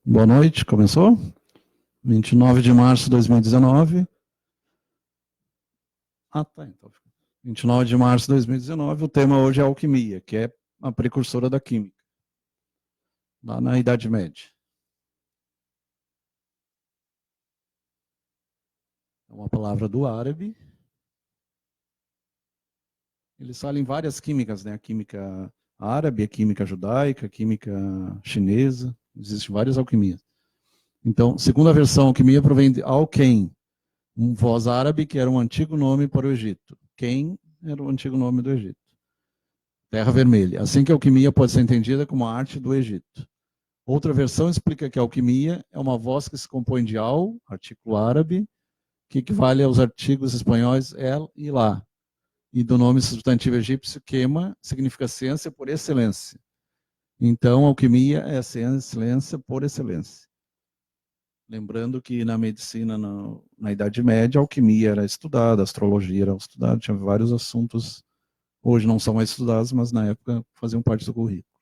Boa noite, começou? 29 de março de 2019. Ah, tá. Então, 29 de março de 2019, o tema hoje é alquimia, que é a precursora da química, lá na Idade Média. É uma palavra do árabe. Eles falam em várias químicas, né? A química árabe, a química judaica, a química chinesa. Existem várias alquimias. Então, segundo a versão, alquimia provém de Alquem, um voz árabe que era um antigo nome para o Egito. Quem era o antigo nome do Egito. Terra Vermelha. Assim que a alquimia pode ser entendida como a arte do Egito. Outra versão explica que a alquimia é uma voz que se compõe de al, artículo árabe, que equivale aos artigos espanhóis el e lá, e do nome substantivo egípcio quema, significa ciência por excelência. Então, alquimia é a ciência por excelência. Lembrando que na medicina, na Idade Média, a alquimia era estudada, a astrologia era estudada, tinha vários assuntos, hoje não são mais estudados, mas na época faziam parte do currículo.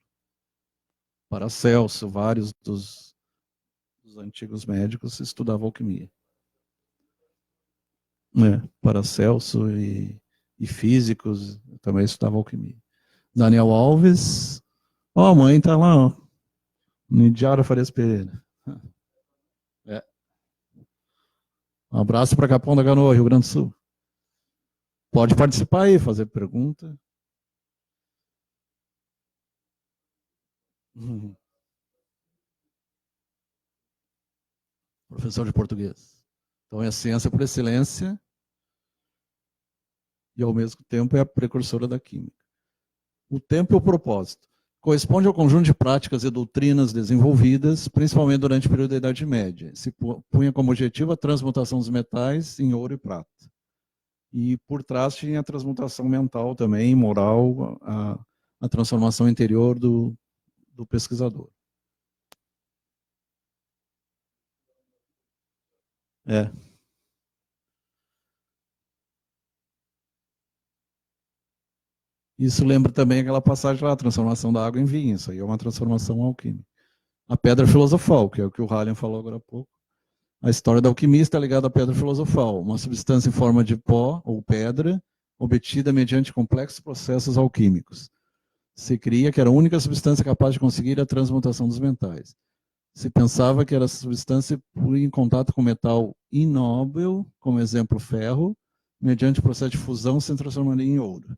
Paracelso, vários dos antigos médicos estudavam alquimia. Paracelso e físicos também estudavam alquimia. Daniel Alves, a mãe está lá, ó. Nidiara Farias Pereira. Um abraço para Capão da Canoa, Rio Grande do Sul. Pode participar aí, fazer pergunta. Professor de português. Então é a ciência por excelência e ao mesmo tempo é a precursora da química. O tempo e o propósito. Corresponde ao conjunto de práticas e doutrinas desenvolvidas, principalmente durante o período da Idade Média. Se punha como objetivo a transmutação dos metais em ouro e prata. E por trás tinha a transmutação mental também, moral, a transformação interior do pesquisador. Isso lembra também aquela passagem lá, a transformação da água em vinho. Isso aí é uma transformação alquímica. A pedra filosofal, que é o que o Halley falou agora há pouco. A história da alquimia está ligada à pedra filosofal, uma substância em forma de pó ou pedra, obtida mediante complexos processos alquímicos. Se cria que era a única substância capaz de conseguir a transmutação dos metais. Se pensava que era a substância por em contato com metal inóbil, como exemplo ferro, mediante o processo de fusão se transformaria em ouro.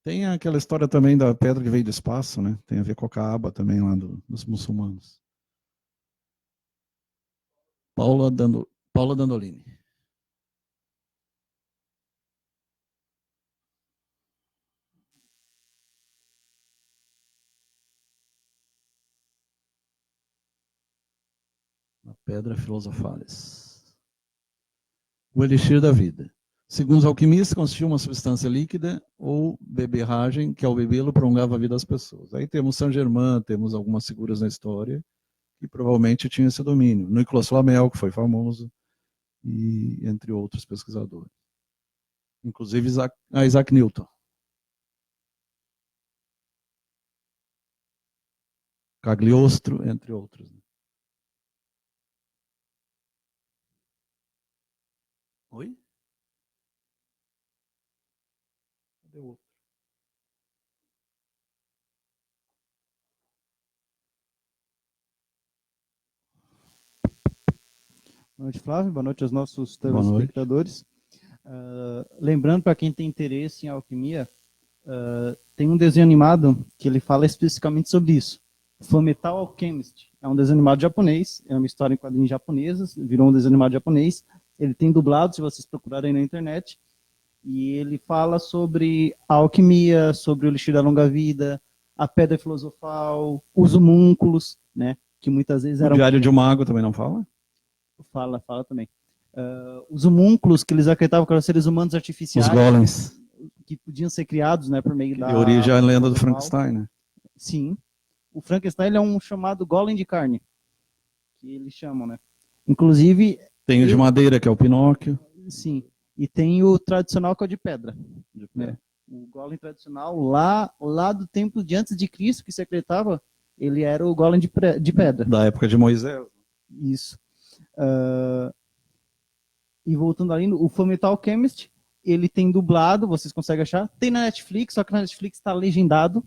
Tem aquela história também da pedra que veio do espaço, né? Tem a ver com a Kaaba também lá dos muçulmanos. Paula Dandolini. A Pedra Filosofalis. O elixir da vida. Segundo os alquimistas, consistia uma substância líquida ou beberragem que ao bebê-lo prolongava a vida das pessoas. Aí temos Saint Germain, temos algumas figuras na história que provavelmente tinham esse domínio. Nicolas Flamel, que foi famoso, e entre outros pesquisadores. Inclusive Isaac Newton. Cagliostro, entre outros. Oi? Cadê o outro? Boa noite, Flávio. Boa noite aos nossos telespectadores. Lembrando, para quem tem interesse em alquimia, tem um desenho animado que ele fala especificamente sobre isso. Fullmetal Alchemist. É um desenho animado japonês, é uma história em quadrinhos japonesas, virou um desenho animado japonês. Ele tem dublado, se vocês procurarem na internet. E ele fala sobre a alquimia, sobre o elixir da longa-vida, a pedra filosofal, os homúnculos, né? Que muitas vezes eram... O Diário de um Mago também não fala? Fala também. Os homúnculos que eles acreditavam que eram seres humanos artificiais. Os golems. Que podiam ser criados, né, por meio da... De origem à lenda do Frankenstein, né? Sim. O Frankenstein ele é um chamado golem de carne, que eles chamam, né? Inclusive... Tem o de madeira, que é o Pinóquio. Sim. E tem o tradicional, que é o de pedra. Né? O golem tradicional, lá do tempo de antes de Cristo, que se acreditava, ele era o golem de pedra. Da época de Moisés. Isso. E voltando ali, o Fullmetal Alchemist, ele tem dublado, vocês conseguem achar. Tem na Netflix, só que na Netflix está legendado.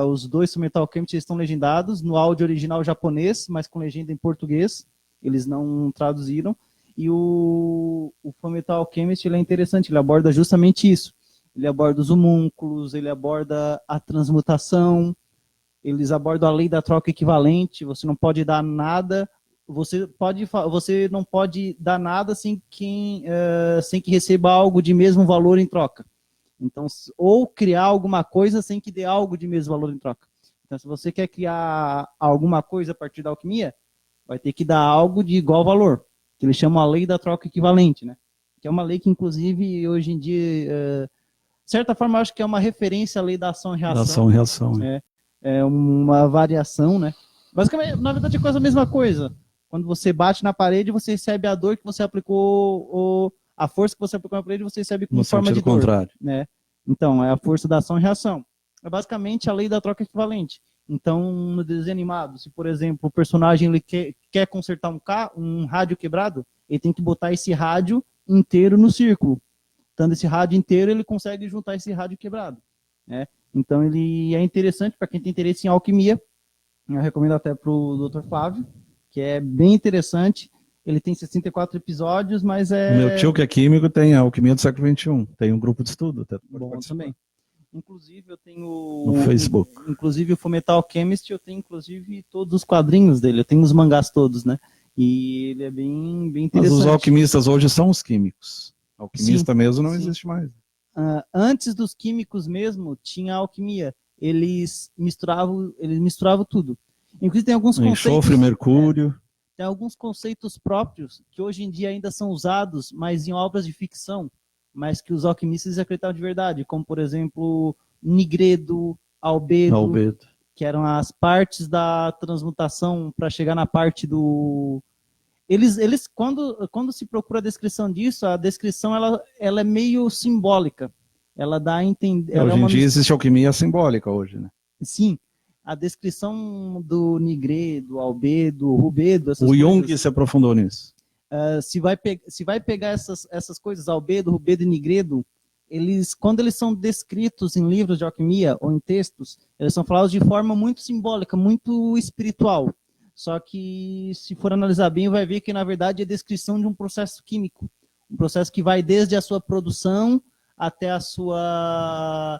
Os dois Fullmetal Alchemist estão legendados no áudio original japonês, mas com legenda em português. Eles não traduziram. E o Fullmetal Alchemist, ele é interessante, ele aborda justamente isso. Ele aborda os homúnculos, ele aborda a transmutação, eles abordam a lei da troca equivalente. Você não pode dar nada, você não pode dar nada sem que receba algo de mesmo valor em troca. Então, ou criar alguma coisa sem que dê algo de mesmo valor em troca. Então, se você quer criar alguma coisa a partir da alquimia, vai ter que dar algo de igual valor, que eles chamam a lei da troca equivalente, né? Que é uma lei que, inclusive, hoje em dia, de certa forma, eu acho que é uma referência à lei da ação e reação. Ação e reação. É uma variação, né? Basicamente, na verdade, é quase a mesma coisa. Quando você bate na parede, você recebe a dor que você aplicou, ou a força que você aplicou na parede, você recebe como forma de dor. Contrário. Né? Então, é a força da ação e reação. É basicamente a lei da troca equivalente. Então, no desenho animado, se, por exemplo, o personagem ele quer consertar um rádio quebrado, ele tem que botar esse rádio inteiro no círculo. Estando esse rádio inteiro, ele consegue juntar esse rádio quebrado. Né? Então, ele é interessante para quem tem interesse em alquimia. Eu recomendo até para o Dr. Flávio, que é bem interessante. Ele tem 64 episódios, mas é... Meu tio, que é químico, tem a Alquimia do Século XXI. Tem um grupo de estudo. Até bom também. Inclusive, eu tenho... No Facebook. Inclusive, o Fullmetal Alchemist, eu tenho, inclusive, todos os quadrinhos dele. Eu tenho os mangás todos, né? E ele é bem interessante. Mas os alquimistas hoje são os químicos. Alquimista sim, mesmo não sim. Existe mais. Antes dos químicos mesmo, tinha a alquimia. Eles misturavam tudo. Inclusive tem alguns conceitos... Enxofre, mercúrio... Tem alguns conceitos próprios que hoje em dia ainda são usados, mas em obras de ficção, mas que os alquimistas acreditavam de verdade, como, por exemplo, nigredo, albedo, que eram as partes da transmutação para chegar na parte do... Eles quando se procura a descrição disso, a descrição ela é meio simbólica. Ela dá a entender... Hoje em dia existe alquimia simbólica hoje, né? Sim. A descrição do nigredo, albedo, rubedo... O Jung se aprofundou nisso. Se vai pegar essas coisas, albedo, rubedo e nigredo, quando eles são descritos em livros de alquimia ou em textos, eles são falados de forma muito simbólica, muito espiritual. Só que, se for analisar bem, vai ver que, na verdade, é descrição de um processo químico. Um processo que vai desde a sua produção até a sua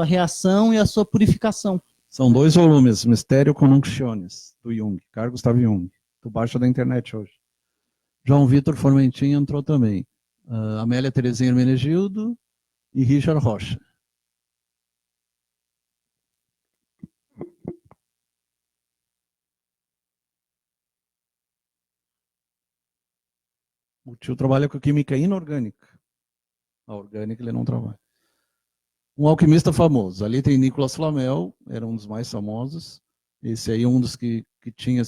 reação e a sua purificação. São 2 volumes, Mysterium Connectionis, do Jung, Carl Gustav Jung. Tu baixa da internet hoje. João Vitor Formentin entrou também. Amélia Terezinha Hermenegildo e Richard Rocha. O tio trabalha com química inorgânica. A orgânica ele não trabalha. Um alquimista famoso. Ali tem Nicolas Flamel, era um dos mais famosos. Esse aí um dos que tinha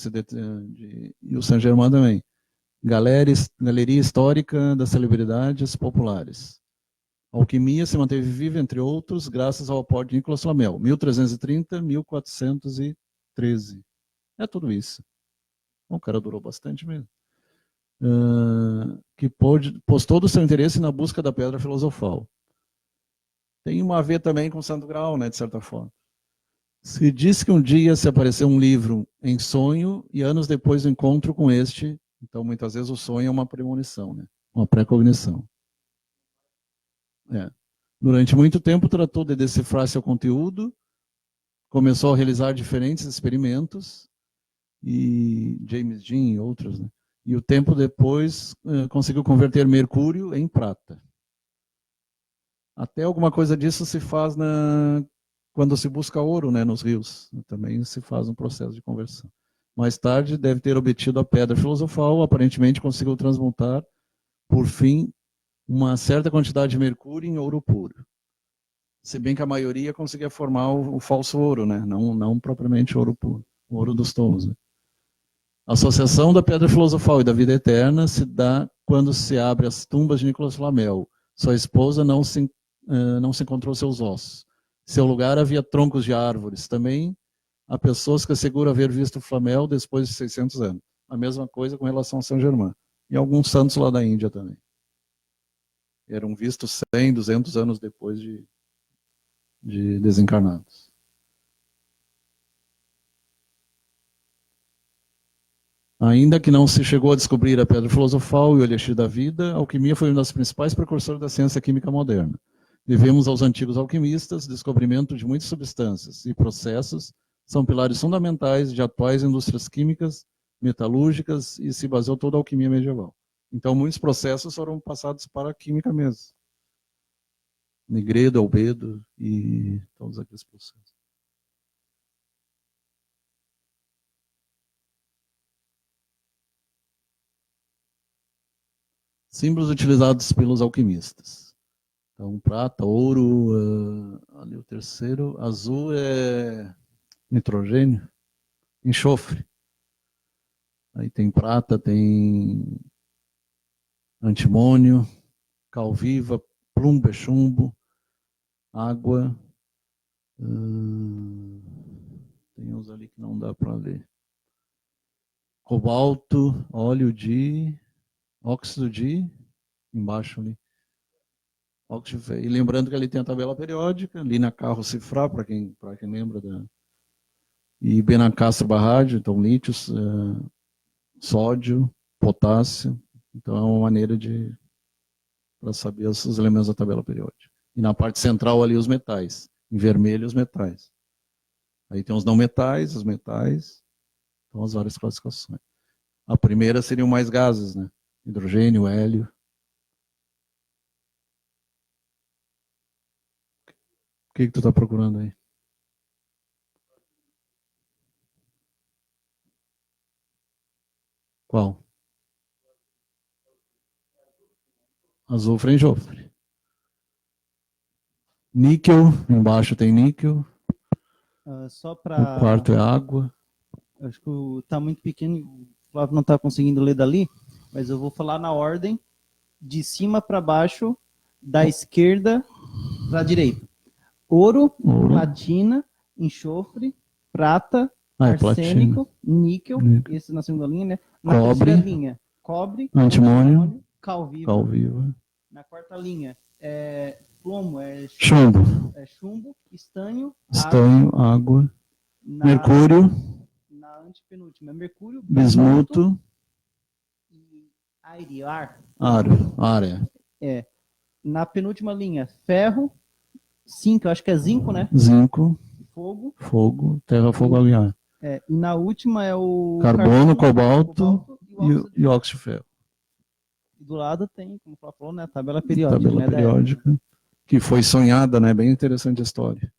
e o Saint-Germain também. Galeria Histórica das Celebridades Populares. A alquimia se manteve viva, entre outros, graças ao aporte de Nicolas Flamel, 1330-1413. É tudo isso. O cara durou bastante mesmo. Que postou do seu interesse na busca da pedra filosofal. Tem uma a ver também com o Santo Graal, né, de certa forma. Se diz que um dia se apareceu um livro em sonho e anos depois do encontro com este, então muitas vezes o sonho é uma premonição, né, uma pré-cognição. Durante muito tempo tratou de decifrar seu conteúdo, começou a realizar diferentes experimentos, e James Dean e outros, né? E o tempo depois conseguiu converter mercúrio em prata. Até alguma coisa disso se faz quando se busca ouro, né, nos rios. Também se faz um processo de conversão. Mais tarde deve ter obtido a pedra filosofal, aparentemente conseguiu transmutar, por fim, uma certa quantidade de mercúrio em ouro puro. Se bem que a maioria conseguia formar o falso ouro, né? Não propriamente ouro puro, o ouro dos tolos. Né? A associação da pedra filosofal e da vida eterna se dá quando se abre as tumbas de Nicolas Flamel. Sua esposa não se encontrou seus ossos. Em seu lugar havia troncos de árvores. Também há pessoas que asseguram haver visto Flamel depois de 600 anos. A mesma coisa com relação a Saint-Germain. E alguns santos lá da Índia também. Eram vistos 100, 200 anos depois de desencarnados. Ainda que não se chegou a descobrir a pedra filosofal e o elixir da vida, a alquimia foi uma das principais precursoras da ciência química moderna. Devemos aos antigos alquimistas descobrimento de muitas substâncias e processos são pilares fundamentais de atuais indústrias químicas, metalúrgicas e se baseou toda a alquimia medieval. Então, muitos processos foram passados para a química mesmo. Negredo, albedo e todos aqueles processos. Símbolos utilizados pelos alquimistas. Então, prata, ouro, ali o terceiro, azul é nitrogênio, enxofre. Aí tem prata, tem antimônio, cal viva, plumbo é chumbo, água. Tem uns ali que não dá para ler. Cobalto, óleo de... óxido de... embaixo ali. Óxido, e lembrando que ali tem a tabela periódica, ali na carro cifrar, para quem lembra da... E Benacastro barrádio, então lítio, sódio, potássio. Então é uma maneira para saber os elementos da tabela periódica. E na parte central ali os metais, em vermelho os metais. Aí tem os não metais, os metais, então as várias classificações. A primeira seriam mais gases, né? Hidrogênio, hélio. O que tu está procurando aí? Qual? Azufre e enxofre. Níquel, embaixo tem níquel. Só para... O quarto é água. Acho que está muito pequeno, o Flávio não está conseguindo ler dali, mas eu vou falar na ordem, de cima para baixo, da esquerda para a direita. Ouro, platina, enxofre, prata, arsênico, níquel, esse na segunda linha, né? Na terceira linha, cobre, antimônio, cal viva. Na quarta linha, plomo, chumbo, estanho, água. Mercúrio. Na antepenúltima, mercúrio, bismuto e ar. Na penúltima linha, ferro, zinco, eu acho que é zinco, né? Zinco. Fogo, terra, fogo, água e ar. E na última é o carbono, cobalto e óxido de ferro. E do lado tem, como o falou, né, a tabela periódica. Tabela periódica, que foi sonhada, né? Bem interessante a história.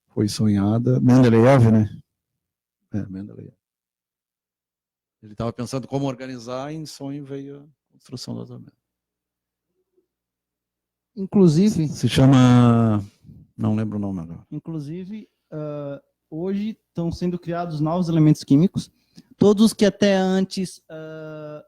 Foi sonhada. Mendeleev, né? Mendeleev. Ele estava pensando como organizar e em sonho veio a construção da tabela. Inclusive... Se chama... Não lembro o nome agora. Inclusive, hoje estão sendo criados novos elementos químicos. Todos que até antes...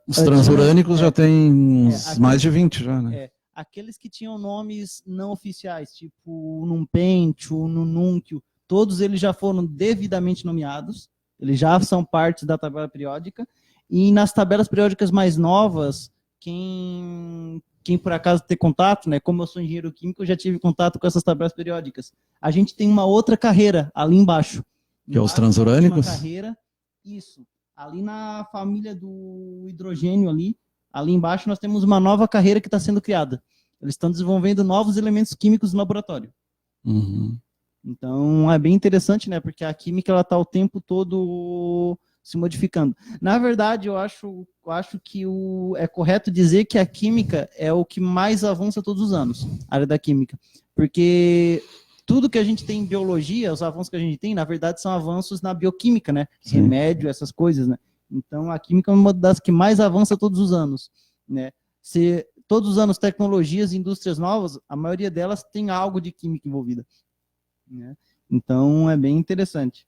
Os transurânicos já tem mais de 20 já, né? Aqueles que tinham nomes não oficiais, tipo o Numpentio, o Nunúnquio, todos eles já foram devidamente nomeados. Eles já são parte da tabela periódica. E nas tabelas periódicas mais novas, quem por acaso ter contato, né? Como eu sou engenheiro químico, eu já tive contato com essas tabelas periódicas. A gente tem uma outra carreira ali embaixo. Que é os transurânicos? Uma carreira, isso. Ali na família do hidrogênio ali embaixo nós temos uma nova carreira que está sendo criada. Eles estão desenvolvendo novos elementos químicos no laboratório. Uhum. Então é bem interessante, né? Porque a química ela está o tempo todo se modificando. Na verdade, eu acho que é correto dizer que a química é o que mais avança todos os anos, a área da química. Porque tudo que a gente tem em biologia, os avanços que a gente tem, na verdade, são avanços na bioquímica, né? Sim. Remédio, essas coisas, né? Então, a química é uma das que mais avança todos os anos, né? Todos os anos, tecnologias e indústrias novas, a maioria delas tem algo de química envolvida, né? Então, é bem interessante.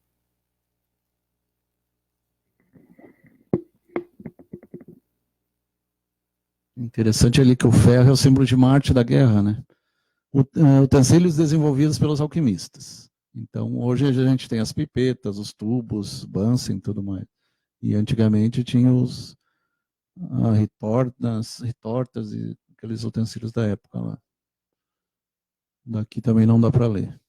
Interessante ali que o ferro é o símbolo de Marte da guerra, né? Utensílios desenvolvidos pelos alquimistas. Então, hoje a gente tem as pipetas, os tubos, Bunsen e tudo mais. E antigamente tinha os retortas e aqueles utensílios da época lá. Daqui também não dá para ler.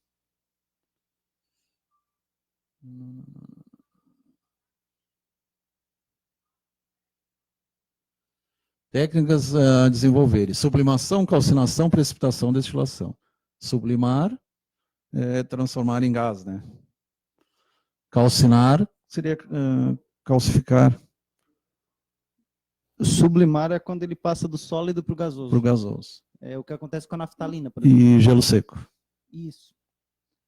Técnicas a desenvolver: sublimação, calcinação, precipitação, destilação. Sublimar é transformar em gás, né? Calcinar seria calcificar. Sublimar é quando ele passa do sólido para o gasoso. Para o gasoso. É o que acontece com a naftalina, por exemplo. E gelo seco. Isso.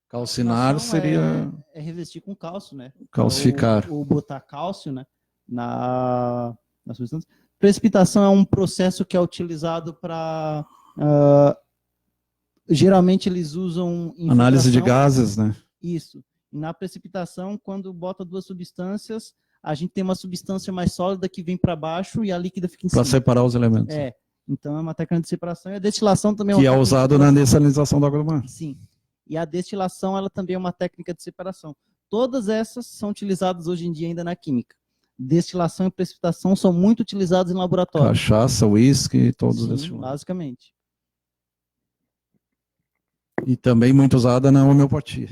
Calcinar seria... É revestir com cálcio, né? Calcificar. Ou botar cálcio, né? Na substância. Precipitação é um processo que é utilizado para... geralmente eles usam... Análise de gases, né? Isso. E na precipitação, quando bota duas substâncias, a gente tem uma substância mais sólida que vem para baixo e a líquida fica em cima. Para separar os elementos. É. Então é uma técnica de separação. E a destilação também é uma técnica. Que é usado na dessalinização da água do mar. Sim. E a destilação, ela também é uma técnica de separação. Todas essas são utilizadas hoje em dia ainda na química. Destilação e precipitação são muito utilizados em laboratório. Cachaça, uísque, todos esses. Basicamente. E também muito usada na homeopatia.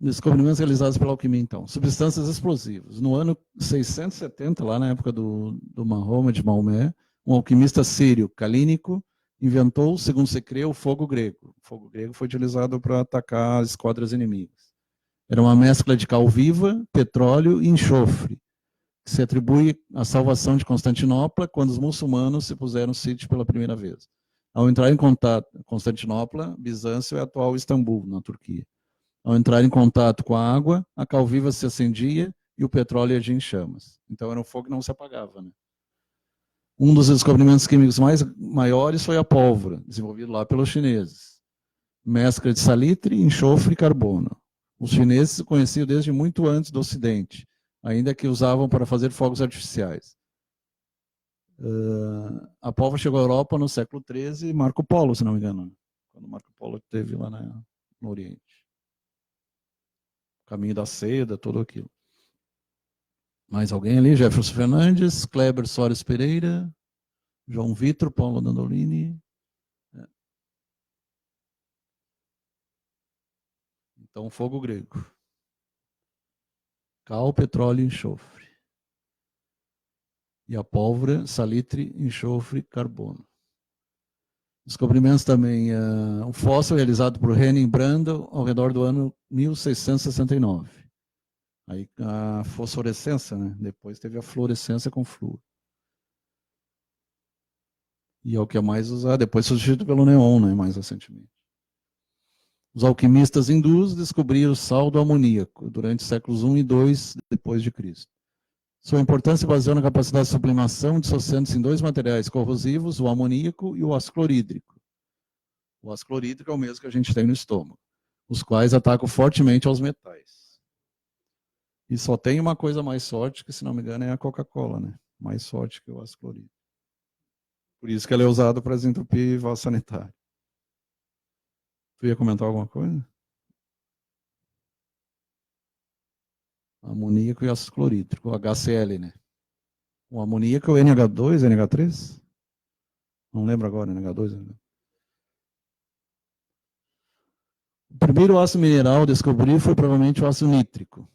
Descobrimentos realizados pela alquimia, então. Substâncias explosivas. No ano 670, lá na época do Mahoma, de Maomé, um alquimista sírio, Calínico, inventou, segundo se crê, o fogo grego. O fogo grego foi utilizado para atacar as esquadras inimigas. Era uma mescla de cal viva, petróleo e enxofre, que se atribui à salvação de Constantinopla quando os muçulmanos se puseram sítio pela primeira vez. Ao entrar em contato, Constantinopla, Bizâncio é a atual Istambul, na Turquia. Ao entrar em contato com a água, a cal viva se acendia e o petróleo ia em chamas. Então era um fogo que não se apagava, né? Um dos descobrimentos químicos maiores foi a pólvora, desenvolvido lá pelos chineses. Mescla de salitre, enxofre e carbono. Os chineses conheciam desde muito antes do Ocidente, ainda que usavam para fazer fogos artificiais. A pólvora chegou à Europa no século XIII, Marco Polo, se não me engano, quando Marco Polo esteve lá no Oriente. Caminho da Seda, tudo aquilo. Mais alguém ali? Jefferson Fernandes, Kleber Soares Pereira, João Vitor, Paulo Dandolini. Então, fogo grego. Cal, petróleo e enxofre. E a pólvora, salitre, enxofre, carbono. Descobrimentos também, um fóssil realizado por Henning Brandl ao redor do ano 1669. Aí a fosforescência, né? Depois teve a fluorescência com flúor. E é o que é mais usado, depois substituído pelo neon, né? Mais recentemente. Os alquimistas hindus descobriram o sal do amoníaco durante séculos I e II depois de Cristo. Sua importância baseou na capacidade de sublimação, dissociando-se em dois materiais corrosivos, o amoníaco e o ácido clorídrico. O ácido clorídrico é o mesmo que a gente tem no estômago, os quais atacam fortemente aos metais. E só tem uma coisa mais forte, que se não me engano é a Coca-Cola, né? Mais forte que o ácido clorídrico. Por isso que ela é usada para desentupir vaso sanitário. Tu ia comentar alguma coisa? Amoníaco e ácido clorídrico, o HCl, né? O amoníaco é o NH2, NH3? Não lembro agora, NH2. Né? O primeiro ácido mineral descobrido foi provavelmente o ácido nítrico.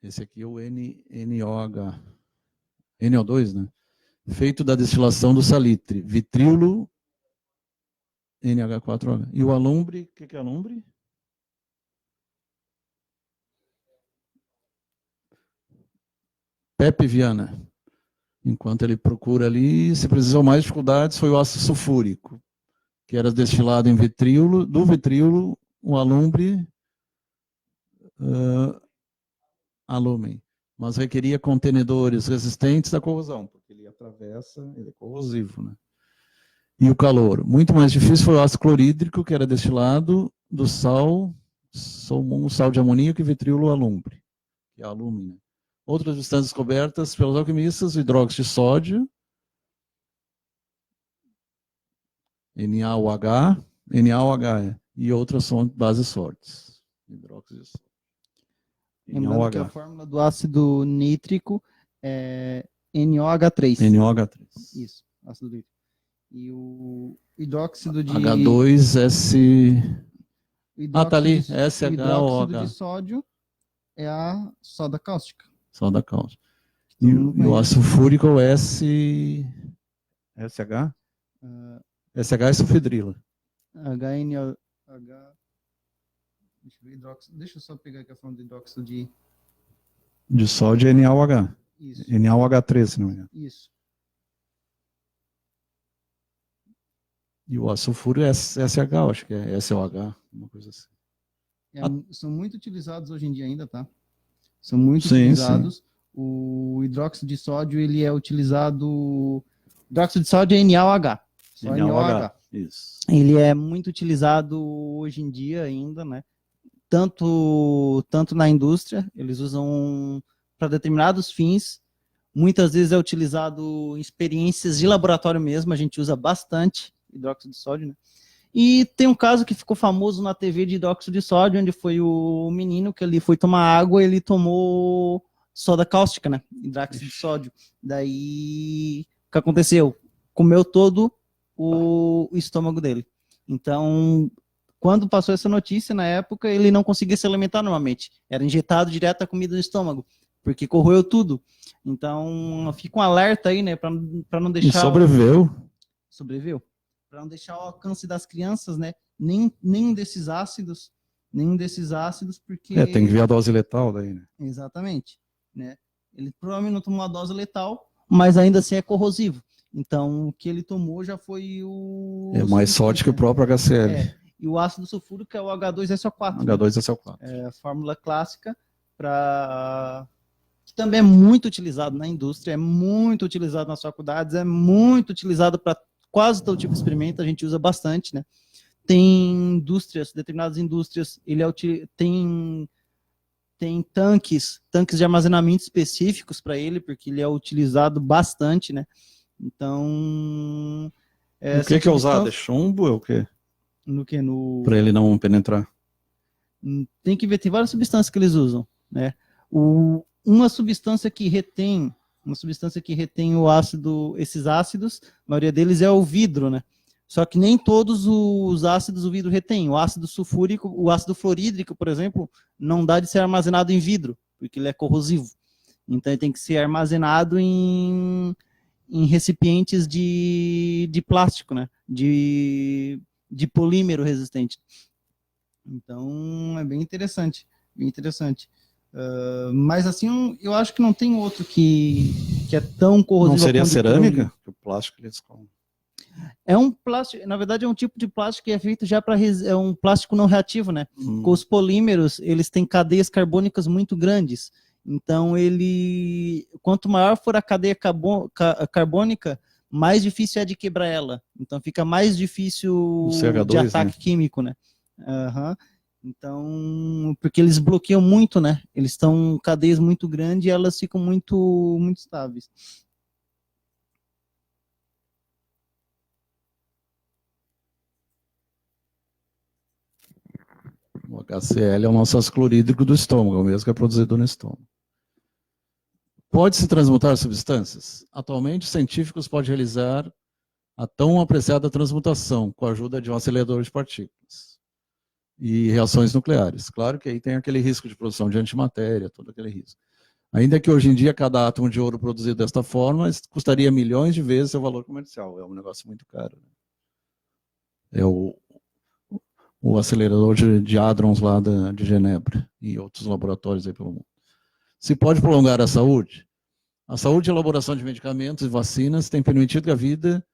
Esse aqui é o NOH. NO2, né? Feito da destilação do salitre, vitríolo, NH4OH. E o alumbre, o que é alumbre? Pepe Viana. Enquanto ele procura ali, se precisou mais dificuldades, foi o ácido sulfúrico, que era destilado em vitríolo, do vitríolo, o alumbre, alumínio, mas requeria contenedores resistentes à corrosão, porque ele atravessa, ele é corrosivo, né? E o calor. Muito mais difícil foi o ácido clorídrico, que era destilado do sal de amoníaco e vitríolo alumbre, que é alumínio. Outras substâncias descobertas pelos alquimistas, o hidróxido de sódio, NaOH, NaOH, e outras são bases fortes. Hidróxido de sódio. Lembrando que a fórmula do ácido nítrico é NOH3. NOH3. Isso, ácido nítrico. E o hidróxido de... H2S... tá ali, SHOH. O hidróxido de sódio é a soda cáustica. Soda cáustica. E o ácido fúrico é o SH? SH é sulfidrila. HNO... Deixa eu só pegar aqui a forma do hidróxido de sódio é NaOH. Isso. NaOH3, se não me engano. Isso. E o ácido sulfúrico é SH, acho que é SOH, uma coisa assim. São muito utilizados hoje em dia ainda, tá? São muito utilizados. Sim. O hidróxido de sódio, ele é utilizado... O hidróxido de sódio é NaOH. Só NaOH. Isso. Ele é muito utilizado hoje em dia ainda, né? Tanto na indústria, eles usam para determinados fins. Muitas vezes é utilizado em experiências de laboratório mesmo, a gente usa bastante hidróxido de sódio, né? E tem um caso que ficou famoso na TV de hidróxido de sódio, onde foi o menino que ele foi tomar água, ele tomou soda cáustica, né? Hidróxido de sódio. Daí, o que aconteceu? Comeu todo o estômago dele. Então, quando passou essa notícia, na época, ele não conseguia se alimentar normalmente. Era injetado direto a comida no estômago, porque corroeu tudo. Então, fica um alerta aí, né, para não deixar... E sobreviveu. Sobreviveu. Para não deixar ao alcance das crianças, né, nenhum desses ácidos, porque... tem que ver a dose letal daí, né? Exatamente. Né? Ele provavelmente não tomou a dose letal, mas ainda assim é corrosivo. Então, o que ele tomou já foi o... É mais forte que o próprio HCl. E o ácido sulfúrico é o H2SO4. H2SO4. Né? É a fórmula clássica que também é muito utilizado na indústria, é muito utilizado nas faculdades, é muito utilizado para quase todo tipo de experimento, a gente usa bastante, né? Tem indústrias, determinadas indústrias, tem tanques de armazenamento específicos para ele, porque ele é utilizado bastante, né? Então... O que é usado? É chumbo? É o quê? No que? Para ele não penetrar. Tem que ver, tem várias substâncias que eles usam, né? Uma substância que retém o ácido, esses ácidos, a maioria deles é o vidro, né? Só que nem todos os ácidos o vidro retém. O ácido sulfúrico, o ácido fluorídrico, por exemplo, não dá de ser armazenado em vidro, porque ele é corrosivo. Então ele tem que ser armazenado em recipientes de plástico, né? De polímero resistente. Então, é bem interessante. Bem interessante. Mas, assim, eu acho que não tem outro que é tão corrosivo. Não seria a cerâmica? O plástico eles comem. É um plástico, na verdade, é um tipo de plástico que é feito já para... É um plástico não reativo, né? Com os polímeros, eles têm cadeias carbônicas muito grandes. Então, quanto maior for a cadeia carbônica, mais difícil é de quebrar ela. Então, fica mais difícil de ataque químico, né? Então, porque eles bloqueiam muito, né? Eles estão cadeias muito grandes e elas ficam muito, muito estáveis. O HCl é o nosso ácido clorídrico do estômago, o mesmo que é produzido no estômago. Pode-se transmutar substâncias? Atualmente, científicos podem realizar a tão apreciada transmutação com a ajuda de um acelerador de partículas e reações nucleares. Claro que aí tem aquele risco de produção de antimatéria, todo aquele risco. Ainda que hoje em dia cada átomo de ouro produzido desta forma custaria milhões de vezes seu valor comercial. É um negócio muito caro. É o acelerador de hadrons lá de Genebra e outros laboratórios aí pelo mundo. Se pode prolongar a saúde? A saúde e a elaboração de medicamentos e vacinas tem permitido que a vida,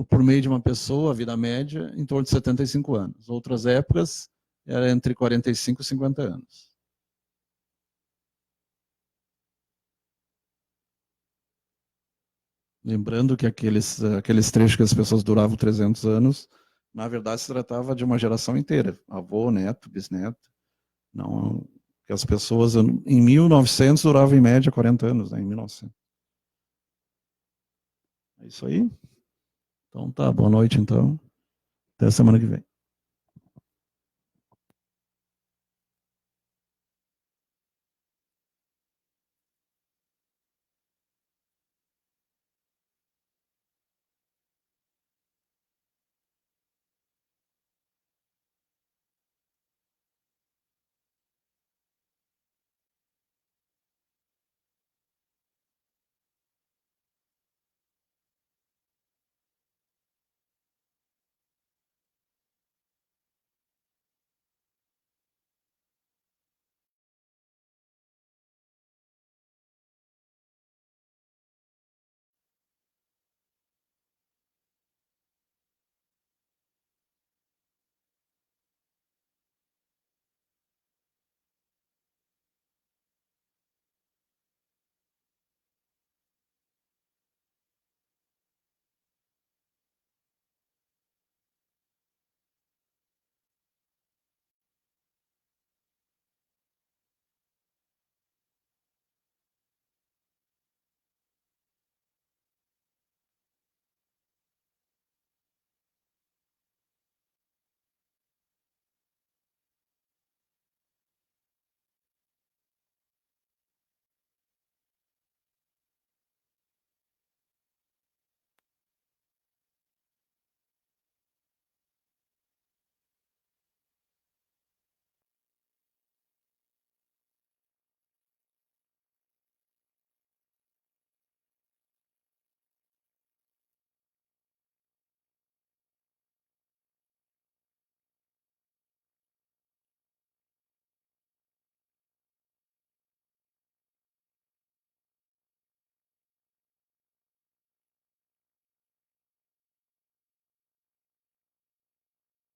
por meio de uma pessoa, a vida média, em torno de 75 anos. Outras épocas, era entre 45 e 50 anos. Lembrando que aqueles trechos que as pessoas duravam 300 anos, na verdade se tratava de uma geração inteira. Avô, neto, bisneto. Não, que as pessoas em 1900 duravam em média 40 anos, né, em 1900. É isso aí? Então tá, boa noite então. Até a semana que vem.